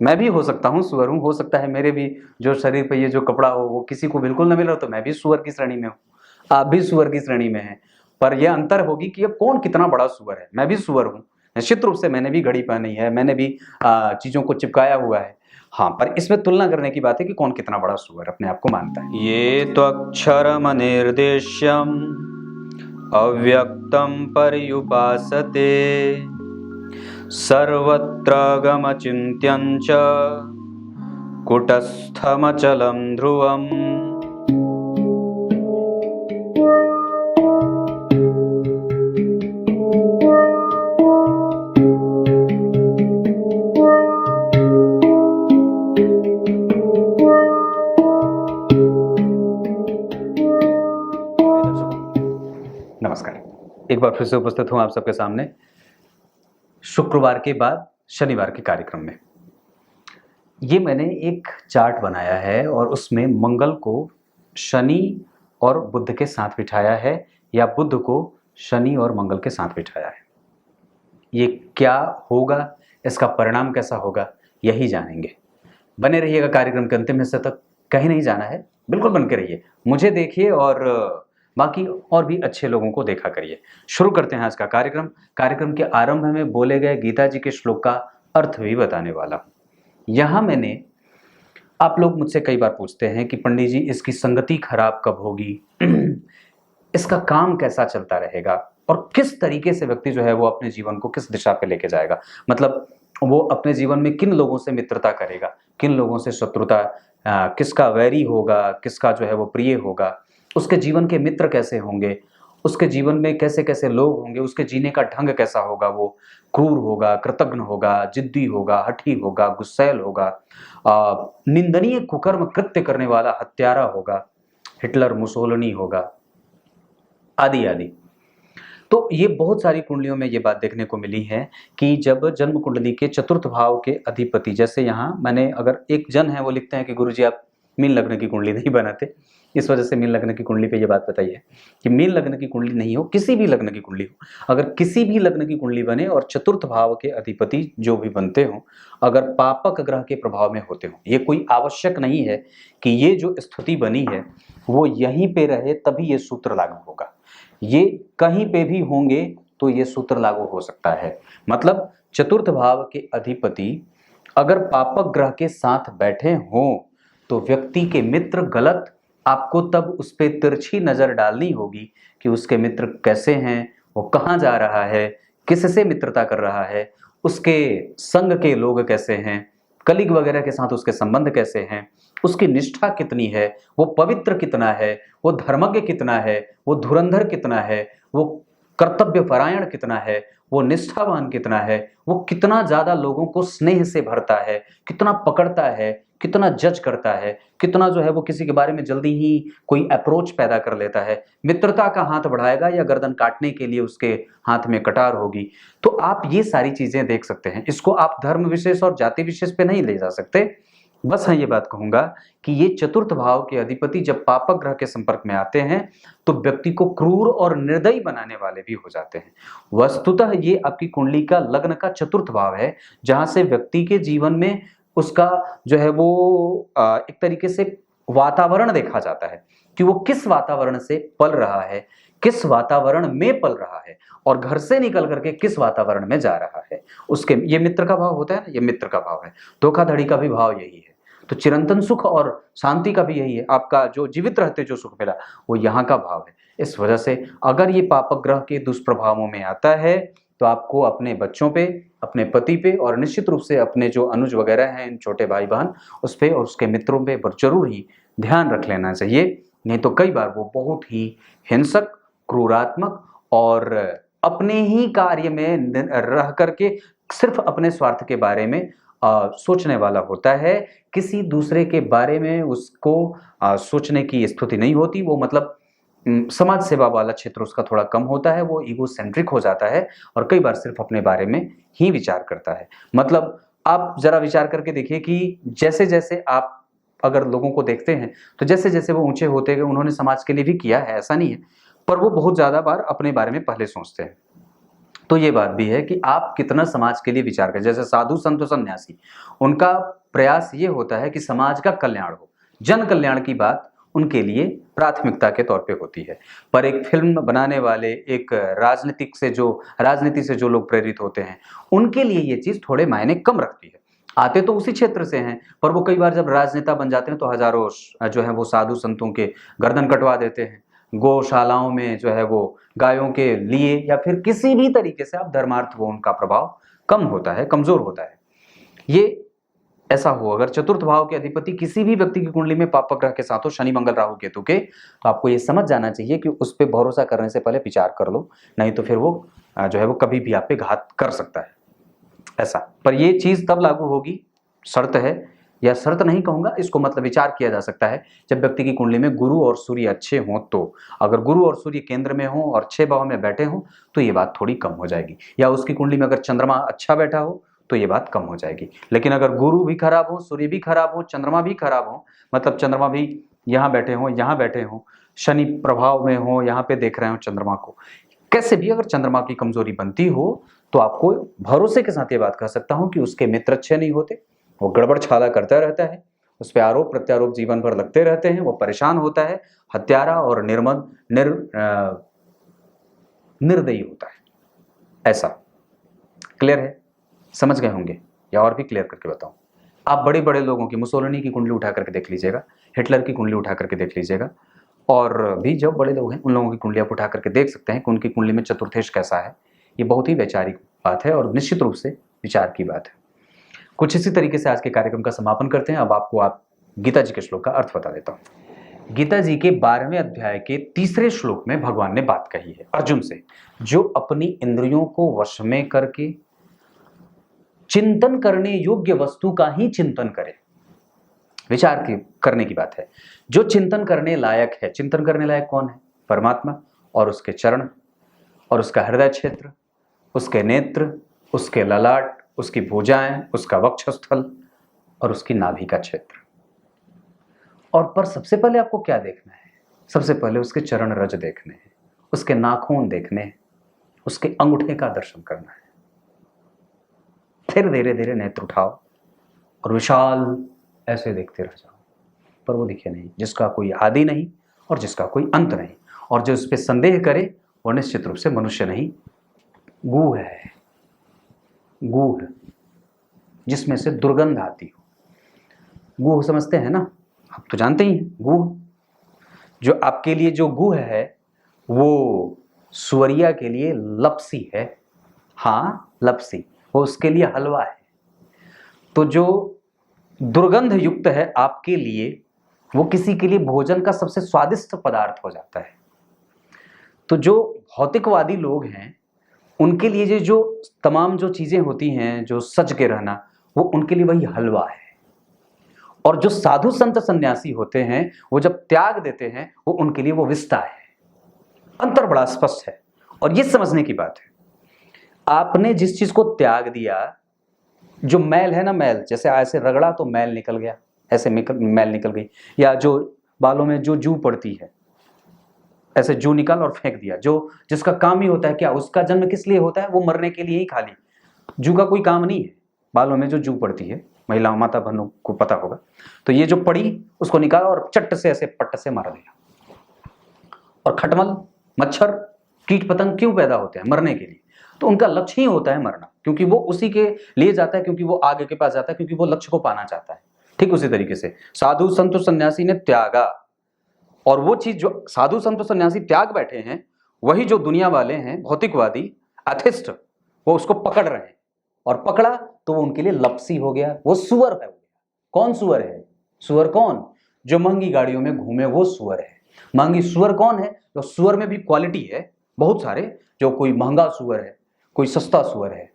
मैं भी हो सकता हूँ सुअर हूँ, हो सकता है मेरे भी जो शरीर पे ये जो कपड़ा हो वो किसी को बिल्कुल न मिल रहा, तो मैं भी सुअर की श्रेणी में हूँ, आप भी सुअर की श्रेणी में हैं। पर यह अंतर होगी कि अब कौन कितना बड़ा सुअर है। मैं भी सुअर हूँ, निश्चित रूप से मैंने भी घड़ी पहनी है, मैंने भी चीजों को चिपकाया हुआ है। हाँ, पर इसमें तुलना करने की बात है कि कौन कितना बड़ा सुअर अपने आप को मानता है। ये तो अक्षरम निर्देश्यम अव्यक्तम पर्युपासते सर्वत्र गमचिन्त्यं च कुटस्थमचलं ध्रुवम्। नमस्कार, एक बार फिर से उपस्थित हूं आप सबके सामने शुक्रवार के बाद शनिवार के कार्यक्रम में। ये मैंने एक चार्ट बनाया है और उसमें मंगल को शनि और बुध के साथ बिठाया है या बुध को शनि और मंगल के साथ बिठाया है। ये क्या होगा, इसका परिणाम कैसा होगा, यही जानेंगे। बने रहिएगा कार्यक्रम के अंतिम हिस्से तक, कहीं नहीं जाना है, बिल्कुल बन के रहिए, मुझे देखिए और बाकी और भी अच्छे लोगों को देखा करिए। शुरू करते हैं आज का कार्यक्रम। कार्यक्रम के आरंभ में बोले गए गीता जी के श्लोक का अर्थ भी बताने वाला हूं। यहां मैंने, आप लोग मुझसे कई बार पूछते हैं कि पंडित जी इसकी संगति खराब कब होगी, इसका काम कैसा चलता रहेगा और किस तरीके से व्यक्ति जो है वो अपने जीवन को किस दिशा पे लेके जाएगा, मतलब वो अपने जीवन में किन लोगों से मित्रता करेगा, किन लोगों से शत्रुता, किसका वैरी होगा, किसका जो है वो प्रिय होगा, उसके जीवन के मित्र कैसे होंगे, उसके जीवन में कैसे कैसे लोग होंगे, उसके जीने का ढंग कैसा होगा, वो क्रूर होगा, कृतघ्न होगा, जिद्दी होगा, हठी होगा, गुस्सैल होगा, निंदनीय कुकर्म कृत्य करने वाला हत्यारा होगा, हिटलर मुसोलिनी होगा, आदि आदि। तो ये बहुत सारी कुंडलियों में ये बात देखने को मिली है कि जब जन्म कुंडली के चतुर्थ भाव के अधिपति, जैसे यहाँ मैंने, अगर एक जन है वो लिखते हैं कि गुरुजी आप मीन लग्न की कुंडली नहीं बनाते, इस वजह से मीन लग्न की कुंडली पे ये बात बताई है कि मीन लग्न की कुंडली नहीं हो, किसी भी लग्न की कुंडली हो, अगर किसी भी लग्न की कुंडली बने और चतुर्थ भाव के अधिपति जो भी बनते हो अगर पापक ग्रह के प्रभाव में होते हो, ये कोई आवश्यक नहीं है कि ये जो स्थिति बनी है वो यहीं पे रहे तभी ये सूत्र लागू होगा, ये कहीं पे भी होंगे तो ये सूत्र लागू हो सकता है। मतलब चतुर्थ भाव के अधिपति अगर पापक ग्रह के साथ बैठे हों तो व्यक्ति के मित्र गलत, आपको तब उस पर तिरछी नजर डालनी होगी कि उसके मित्र कैसे हैं, वो कहाँ जा रहा है, किससे मित्रता कर रहा है, उसके संग के लोग कैसे हैं, कलीग वगैरह के साथ उसके संबंध कैसे हैं, उसकी निष्ठा कितनी है, वो पवित्र कितना है, वो धर्मज्ञ कितना है, वो धुरंधर कितना है, वो कर्तव्य परायण कितना है, वो निष्ठावान कितना है, वो कितना ज्यादा लोगों को स्नेह से भरता है, कितना पकड़ता है, कितना जज करता है, कितना जो है वो किसी के बारे में जल्दी ही कोई अप्रोच पैदा कर लेता है, मित्रता का हाथ बढ़ाएगा या गर्दन काटने के लिए उसके हाथ में कटार होगी। तो आप ये सारी चीजें देख सकते हैं। इसको आप धर्म विशेष और जाति विशेष पे नहीं ले जा सकते। बस हाँ, ये बात कहूंगा कि ये चतुर्थ भाव के अधिपति जब पापक ग्रह के संपर्क में आते हैं तो व्यक्ति को क्रूर और निर्दयी बनाने वाले भी हो जाते हैं। वस्तुतः ये आपकी कुंडली का लग्न का चतुर्थ भाव है, जहां से व्यक्ति के जीवन में उसका जो है वो एक तरीके से वातावरण देखा जाता है कि वो किस वातावरण से पल रहा है, किस वातावरण में पल रहा है और घर से निकल करके किस वातावरण में जा रहा है। उसके ये मित्र का भाव होता है ना, ये मित्र का भाव है। धोखाधड़ी का भी भाव यही है, तो चिरंतन सुख और शांति का भी यही है। आपका जो जीवित रहते जो सुख मिला वो यहाँ का भाव है। इस वजह से अगर ये पापक ग्रह के दुष्प्रभावों में आता है तो आपको अपने बच्चों पे, अपने पति पे और निश्चित रूप से अपने जो अनुज वगैरह हैं, छोटे भाई बहन, उस पे और उसके मित्रों पे जरूर ही ध्यान रख लेना चाहिए। नहीं तो कई बार वो बहुत ही हिंसक, क्रूरात्मक और अपने ही कार्य में रह करके सिर्फ अपने स्वार्थ के बारे में सोचने वाला होता है। किसी दूसरे के बारे में उसको सोचने की स्थिति नहीं होती। वो मतलब समाज सेवा वाला क्षेत्र उसका थोड़ा कम होता है, वो ईगो सेंट्रिक हो जाता है और कई बार सिर्फ अपने बारे में ही विचार करता है। मतलब आप जरा विचार करके देखिए कि जैसे जैसे आप अगर लोगों को देखते हैं तो जैसे जैसे वो ऊंचे होते गए, उन्होंने समाज के लिए भी किया है, ऐसा नहीं है, पर वो बहुत ज्यादा बार अपने बारे में पहले सोचते हैं। तो ये बात भी है कि आप कितना समाज के लिए विचार करें। जैसे साधु संत सन्यासी, उनका प्रयास ये होता है कि समाज का कल्याण हो, जन कल्याण की बात उनके लिए प्राथमिकता के तौर पे होती है। पर एक फिल्म बनाने वाले, एक राजनीति से जो लोग प्रेरित होते हैं, उनके लिए ये चीज थोड़े मायने कम रखती है। आते तो उसी क्षेत्र से हैं, पर वो कई बार जब राजनेता बन जाते हैं तो हजारों जो है वो साधु संतों के गर्दन कटवा देते हैं, गौशालाओं में जो है वो गायों के लिए, या फिर किसी भी तरीके से आप धर्मार्थ, वो उनका प्रभाव कम होता है, कमजोर होता है। ये ऐसा हो, अगर चतुर्थ भाव के अधिपति किसी भी व्यक्ति की कुंडली में पापक ग्रह के साथ हो, शनि मंगल राहु केतु के, तो आपको ये समझ जाना चाहिए कि उस पर भरोसा करने से पहले विचार कर लो, नहीं तो फिर वो जो है वो कभी भी आप पे घात कर सकता है ऐसा। पर ये चीज तब लागू होगी, शर्त है, या शर्त नहीं कहूंगा इसको, मतलब विचार किया जा सकता है जब व्यक्ति की कुंडली में गुरु और सूर्य अच्छे हों। तो अगर गुरु और सूर्य केंद्र में हो और 6 भाव में बैठे हों तो ये बात थोड़ी कम हो जाएगी, या उसकी कुंडली में अगर चंद्रमा अच्छा बैठा हो तो ये बात कम हो जाएगी। लेकिन अगर गुरु भी खराब हो, सूर्य भी खराब हो, चंद्रमा भी खराब हो, मतलब चंद्रमा भी यहाँ बैठे हो, यहाँ बैठे हो, शनि प्रभाव में हो, यहाँ पे देख रहे हो चंद्रमा को, कैसे भी अगर चंद्रमा की कमजोरी बनती हो तो आपको भरोसे के साथ ये बात कह सकता हूं कि उसके मित्र अच्छे नहीं होते, वो गड़बड़ छाला करता रहता है, उस पर आरोप प्रत्यारोप जीवन भर लगते रहते हैं, वो परेशान होता है, हत्यारा और निर्दयी होता है। ऐसा क्लियर है? समझ गए होंगे, या और भी क्लियर करके बताऊं? आप बड़े बड़े लोगों की, मुसोलिनी की कुंडली उठा करके देख लीजिएगा, हिटलर की कुंडली उठा करके देख लीजिएगा, और भी जो बड़े लोग हैं उन लोगों की कुंडली आप उठा करके देख सकते हैं कि उनकी कुंडली में चतुर्थेश कैसा है। ये बहुत ही वैचारिक बात है और निश्चित रूप से विचार की बात है। कुछ इसी तरीके से आज के कार्यक्रम का समापन करते हैं। अब आपको गीता जी के श्लोक का अर्थ बता देता हूं। गीता जी के 12वें अध्याय के 3रे श्लोक में भगवान ने बात कही है अर्जुन से, जो अपनी इंद्रियों को वश में करके चिंतन करने योग्य वस्तु का ही चिंतन करे। विचार करने की बात है, जो चिंतन करने लायक है। चिंतन करने लायक कौन है? परमात्मा और उसके चरण और उसका हृदय क्षेत्र, उसके नेत्र, उसके ललाट, उसकी भुजाएं, उसका वक्षस्थल और उसकी नाभि का क्षेत्र। और पर सबसे पहले आपको क्या देखना है? सबसे पहले उसके चरण रज देखने हैं, उसके नाखून देखने हैं, उसके अंगूठे का दर्शन करना है। फिर धीरे धीरे नेत्र उठाओ और विशाल ऐसे देखते रह जाओ, पर वो दिखे नहीं, जिसका कोई आदि नहीं और जिसका कोई अंत नहीं। और जो उस पर संदेह करे वो निश्चित रूप से मनुष्य नहीं, गूढ़ है, गूढ़, जिसमें से दुर्गंध आती हो। गूढ़ समझते हैं ना, आप तो जानते ही हैं। गूढ़ जो आपके लिए जो गूढ़ है वो सुअरिया के लिए लपसी है। हाँ, लपसी, वो उसके लिए हलवा है। तो जो दुर्गंध युक्त है आपके लिए, वो किसी के लिए भोजन का सबसे स्वादिष्ट पदार्थ हो जाता है। तो जो भौतिकवादी लोग हैं उनके लिए ये जो तमाम जो चीजें होती हैं, जो सज के रहना, वो उनके लिए वही हलवा है। और जो साधु संत सन्यासी होते हैं वो जब त्याग देते हैं वो उनके लिए वो विस्ता है। अंतर बड़ा स्पष्ट है और ये समझने की बात है। आपने जिस चीज को त्याग दिया, जो मैल है ना, मैल जैसे ऐसे रगड़ा तो मैल निकल गया, ऐसे मैल निकल गई, या जो बालों में जो जू पड़ती है, ऐसे जू निकाल और फेंक दिया। जो जिसका काम ही होता है क्या, उसका जन्म किस लिए होता है? वो मरने के लिए ही खाली। जू का कोई काम नहीं है। बालों में जो जू पड़ती है, महिला माता बहनों को पता होगा, तो ये जो पड़ी उसको निकाला और चट्ट से ऐसे पट्ट से मार दिया। और खटमल, मच्छर, कीट पतंग क्यों पैदा होते हैं? मरने के लिए। तो उनका लक्ष्य ही होता है मरना, क्योंकि वो उसी के लिए जाता है, क्योंकि वो आगे के पास जाता है, क्योंकि वो लक्ष्य को पाना चाहता है। ठीक उसी तरीके से साधु संत सन्यासी ने त्यागा, और वो चीज जो साधु संत सन्यासी त्याग बैठे हैं, वही जो दुनिया वाले हैं, भौतिकवादी, अथिस्ट, वो उसको पकड़ रहे हैं। और पकड़ा तो वो उनके लिए लपसी हो गया, वो सुअर है। कौन सुअर है? सुअर कौन? जो महंगी गाड़ियों में घूमे वो सुअर है। महंगी सुअर कौन है? तो सुअर में भी क्वालिटी है बहुत सारे, जो कोई महंगा सुअर है, कोई सस्ता सुअर है,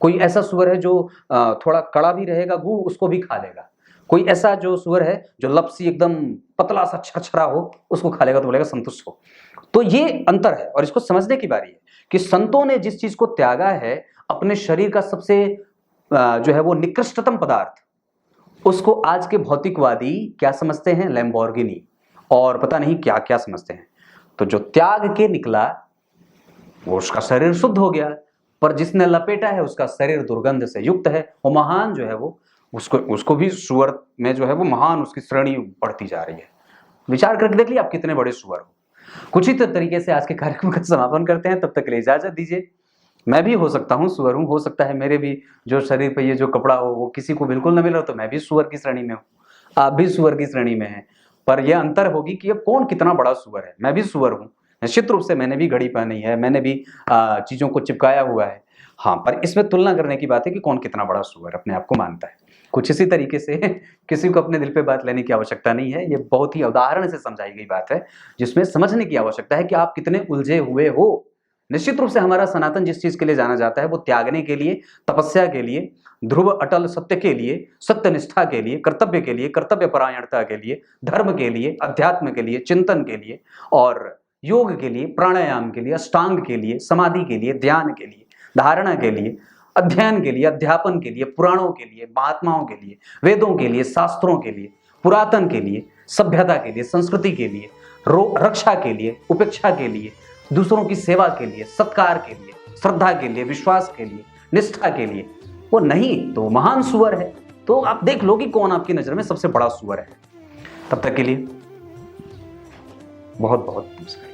कोई ऐसा सुअर है जो थोड़ा कड़ा भी रहेगा, गू उसको भी खा लेगा, कोई ऐसा जो सुअर है जो लपसी एकदम पतला सा छरछरा हो, उसको खा लेगा तो बोलेगा संतुष्ट हो। तो ये अंतर है और इसको समझने की बारी है कि संतों ने जिस चीज को त्यागा है, अपने शरीर का सबसे जो है वो निकृष्टतम पदार्थ, उसको आज के भौतिकवादी क्या समझते हैं? लैम्बोर्गिनी और पता नहीं क्या क्या समझते हैं। तो जो त्याग के निकला वो उसका शरीर शुद्ध हो गया, पर जिसने लपेटा है उसका शरीर दुर्गंध से युक्त है। वो महान जो है वो उसको भी सुअर में जो है वो महान उसकी श्रेणी बढ़ती जा रही है। विचार करके देख लिए आप कितने बड़े सुअर हो। कुछ ही तरीके से आज के कार्यक्रम का समापन करते हैं, तब तक के लिए इजाजत दीजिए। मैं भी हो सकता हूँ सुअर हूँ, हो सकता है मेरे भी जो शरीर पे ये जो कपड़ा हो वो किसी को बिल्कुल न मिल रहा, तो मैं भी सुअर की श्रेणी में हूँ, आप भी सुअर की श्रेणी में हैं। पर यह अंतर होगी कि अब कौन कितना बड़ा सुअर है। मैं भी सुअर हूँ, निश्चित रूप से मैंने भी घड़ी पहनी है, मैंने भी चीजों को चिपकाया हुआ है। हाँ, पर इसमें तुलना करने की बात है कि कौन कितना बड़ा सुअर अपने आप को मानता है। कुछ इसी तरीके से किसी को अपने दिल पे बात लेने की आवश्यकता नहीं है। ये बहुत ही उदाहरण से समझाई गई बात है, जिसमें समझने की आवश्यकता है कि आप कितने उलझे हुए हो। निश्चित रूप से हमारा सनातन जिस चीज के लिए जाना जाता है वो त्यागने के लिए, तपस्या के लिए, ध्रुव अटल सत्य के लिए, सत्यनिष्ठा के लिए, कर्तव्य के लिए, कर्तव्य परायणता के लिए, धर्म के लिए, अध्यात्म के लिए, चिंतन के लिए, और योग के लिए, प्राणायाम के लिए, अष्टांग के लिए, समाधि के लिए, ध्यान के लिए, धारणा के लिए, अध्ययन के लिए, अध्यापन के लिए, पुराणों के लिए, महात्माओं के लिए, वेदों के लिए, शास्त्रों के लिए, पुरातन के लिए, सभ्यता के लिए, संस्कृति के लिए, रक्षा के लिए, उपेक्षा के लिए, दूसरों की सेवा के लिए, सत्कार के लिए, श्रद्धा के लिए, विश्वास के लिए, निष्ठा के लिए, वो नहीं तो महान सुअर है। तो आप देख लो कि कौन आपकी नजर में सबसे बड़ा सुअर है। तब तक के लिए बहुत बहुत नमस्कार।